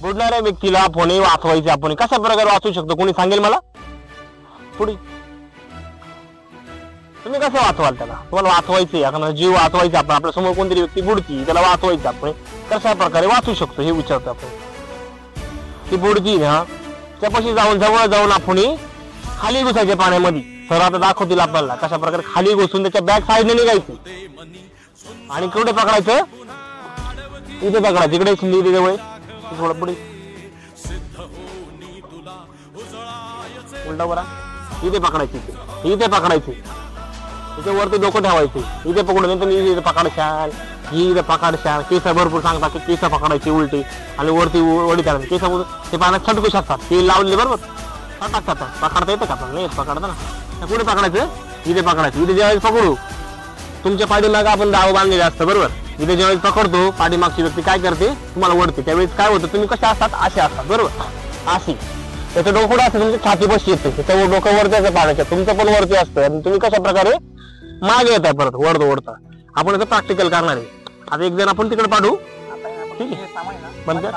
बुडणाऱ्या व्यक्तीला फोने वाचवायचे आपण कशा प्रकारे वाचवू शकतो कोणी सांगेल मला पुढे तुम्ही कसं वाचवाल त्याला तुम्हाला वाचवायचे एखादा जीव वाचवायचा आपण आपल्या समोर कोणतरी व्यक्ती बुडती त्याला वाचवायचं आपण कशा प्रकारे वाचू शकतो हे विचारतो आपण ती बुडती ना त्यापाशी जाऊन जवळ जाऊन आपण खाली घुसायच्या पाण्यामध्ये सर आता दाखवतील आपल्याला कशा प्रकारे खाली घुसून त्याच्या बॅक साईडने निघायचं आणि कुठे पकडायचं इथे पकडायचं इकडे सिंधी जवळ थोडं पुढे उलटा बरा इथे पकडायचे इथे पकडायचे इथे वरती डोकं ठेवायचे इथे पकडून तुम्ही इथे पकडायशाल ही इथे पकडायशाल केस भरपूर सांगतात की केस पकडायची उलटी आणि वरती वडी करायची केस ते पाण्यात छटकू शकतात ते लावले बरोबर टाकतात पकडता येतं का आपण नाही पकडता ना कुठे पकडायचं इथे पकडायचं इथे ज्यावेळेस पकडू तुमच्या पाठीमागे आपण दाव बांधलेले असतं बरोबर इथे ज्यावेळेस पकडतो पाठीमागची व्यक्ती काय करते तुम्हाला ओढते त्यावेळेस काय होतं तुम्ही कसे असतात असे असतात बरोबर अशी त्याचं डोकं असतं तुमच्या छाती बशी येते त्याचं डोकं वरती असतं पाण्याच्या तुमचं पण वरती असतं आणि तुम्ही कशा प्रकारे मागे येताय परत ओढता आपण याचं प्रॅक्टिकल करणार आहे आता एक जण आपण तिकडे पाठवू ठीक आहे बंद कर